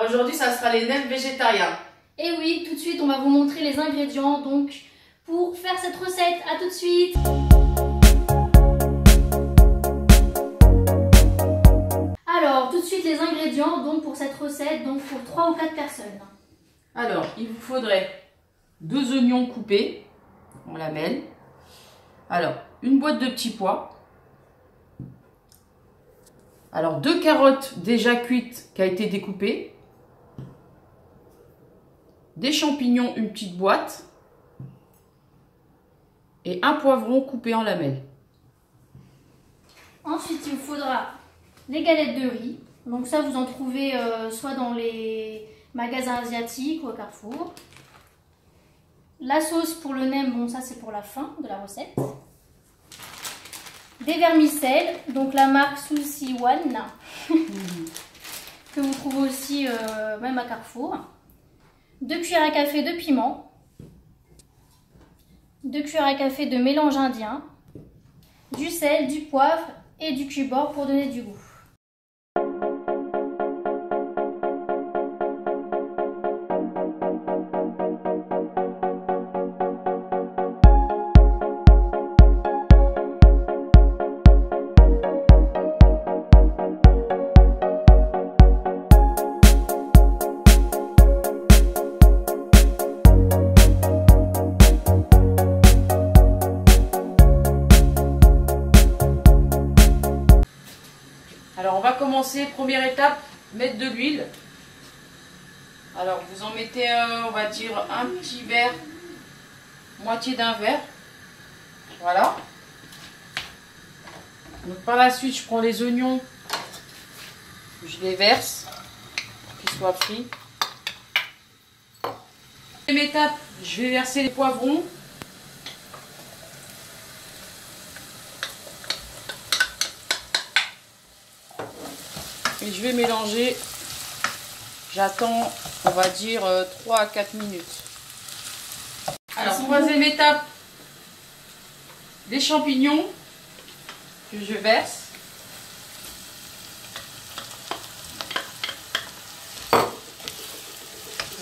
aujourd'hui, ça sera les nems végétariens. Et oui, tout de suite, on va vous montrer les ingrédients donc pour faire cette recette. À tout de suite. Alors, tout de suite les ingrédients donc pour cette recette, donc pour 3 ou 4 personnes. Alors, il vous faudrait 2 oignons coupés en lamelles. Alors, une boîte de petits pois. Alors, 2 carottes déjà cuites qui a été découpées. Des champignons, une petite boîte. Et un poivron coupé en lamelles. Ensuite, il vous faudra les galettes de riz. Donc ça, vous en trouvez soit dans les magasins asiatiques ou au Carrefour. La sauce pour le nem, bon ça c'est pour la fin de la recette. Des vermicelles, donc la marque Sushi One, que vous trouvez aussi même à Carrefour. 2 cuillères à café de piment. 2 cuillères à café de mélange indien. Du sel, du poivre et du cube bord pour donner du goût. Alors on va commencer, première étape, mettre de l'huile. Alors vous en mettez, on va dire, un petit verre, moitié d'un verre. Voilà. Donc par la suite, je prends les oignons, je les verse, pour qu'ils soient frits. Deuxième étape, je vais verser les poivrons. Et je vais mélanger. J'attends, on va dire, 3 à 4 minutes. Alors, troisième étape, les champignons que je verse.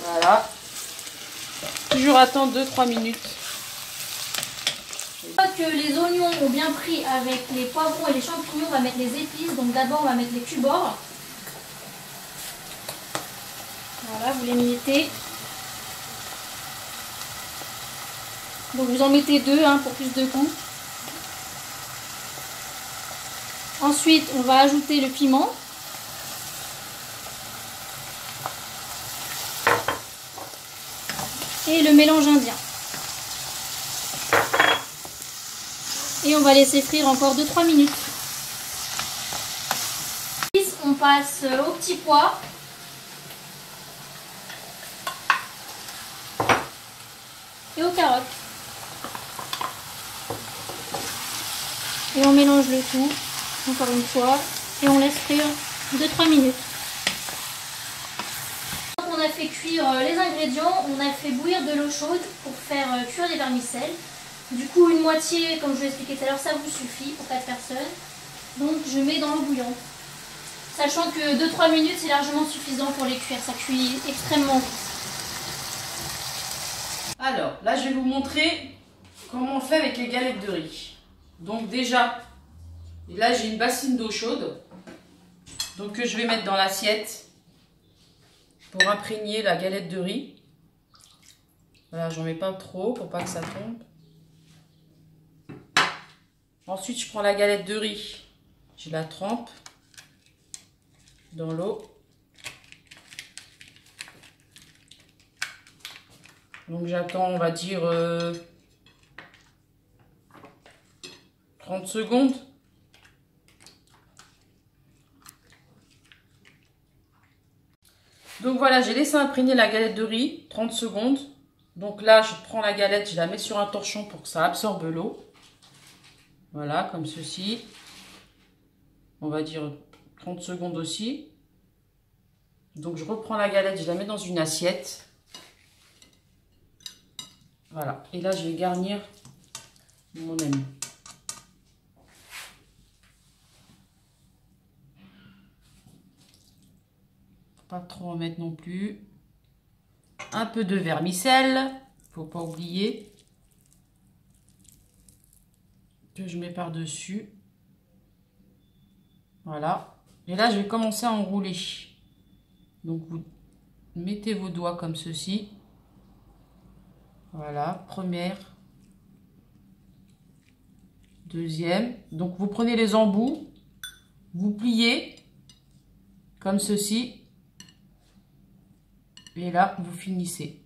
Voilà. Toujours attendre 2-3 minutes. Une fois que les oignons ont bien pris avec les poivrons et les champignons, on va mettre les épices. Donc d'abord, on va mettre les cubes bord. Voilà, vous les mettez. Donc vous en mettez 2 pour plus de goût. Ensuite, on va ajouter le piment. Et le mélange indien. Et on va laisser frire encore 2-3 minutes. On passe aux petits pois. Et aux carottes. Et on mélange le tout, encore une fois, et on laisse frire 2-3 minutes. On a fait cuire les ingrédients, on a fait bouillir de l'eau chaude pour faire cuire les vermicelles. Du coup, une moitié, comme je vous l'ai expliqué tout à l'heure, ça vous suffit pour 4 personnes. Donc je mets dans l'eau bouillante. Sachant que 2-3 minutes, c'est largement suffisant pour les cuire, ça cuit extrêmement vite. Alors, là, je vais vous montrer comment on fait avec les galettes de riz. Donc déjà, là, j'ai une bassine d'eau chaude. Donc, que je vais mettre dans l'assiette pour imprégner la galette de riz. Voilà, j'en mets pas trop pour pas que ça tombe. Ensuite, je prends la galette de riz. Je la trempe dans l'eau. Donc j'attends, on va dire 30 secondes. Donc voilà, j'ai laissé imprégner la galette de riz 30 secondes. Donc là, je prends la galette, je la mets sur un torchon pour que ça absorbe l'eau. Voilà, comme ceci. On va dire 30 secondes aussi. Donc je reprends la galette, je la mets dans une assiette. Voilà, et là je vais garnir mon ami. Pas trop en mettre non plus. Un peu de vermicelle. Faut pas oublier. Que je mets par-dessus. Voilà. Et là, je vais commencer à enrouler. Donc, vous mettez vos doigts comme ceci. Voilà, première. Deuxième. Donc, vous prenez les embouts. Vous pliez. Comme ceci. Et là, vous finissez.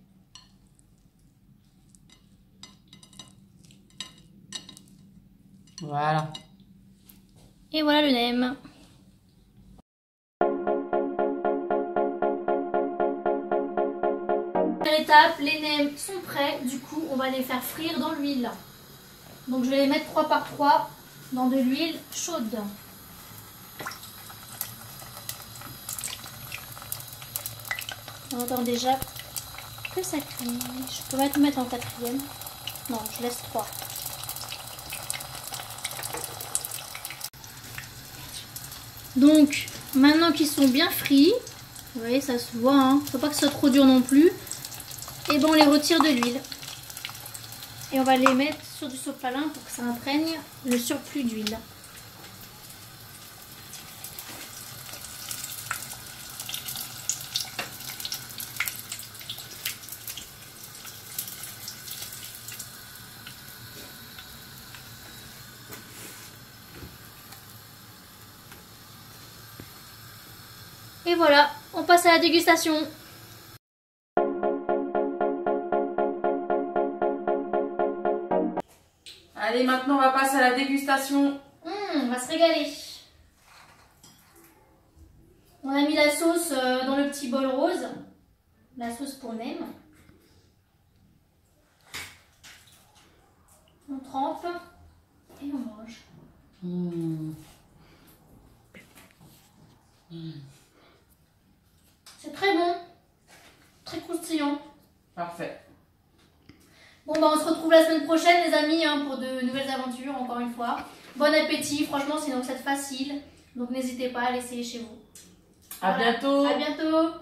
Voilà. Et voilà le nem. Dernière étape, les nems sont prêts. Du coup, on va les faire frire dans l'huile. Donc je vais les mettre 3 par 3 dans de l'huile chaude. On entend déjà que ça cuit. Je peux pas tout mettre en quatrième. Non, je laisse 3. Donc, maintenant qu'ils sont bien frits, vous voyez, ça se voit, hein, faut pas que ce soit trop dur non plus. Et ben on les retire de l'huile. Et on va les mettre sur du sopalin pour que ça imprègne le surplus d'huile. Et voilà, on passe à la dégustation. Allez, maintenant on va passer à la dégustation. On va se régaler. On a mis la sauce dans le petit bol rose. La sauce pour nem. On trempe et on mange. C'est très bon. Très croustillant. Parfait. Bon bah on se retrouve la semaine prochaine les amis hein, pour de nouvelles aventures encore une fois. Bon appétit, franchement c'est une recette facile. Donc n'hésitez pas à l'essayer chez vous. À bientôt. À bientôt.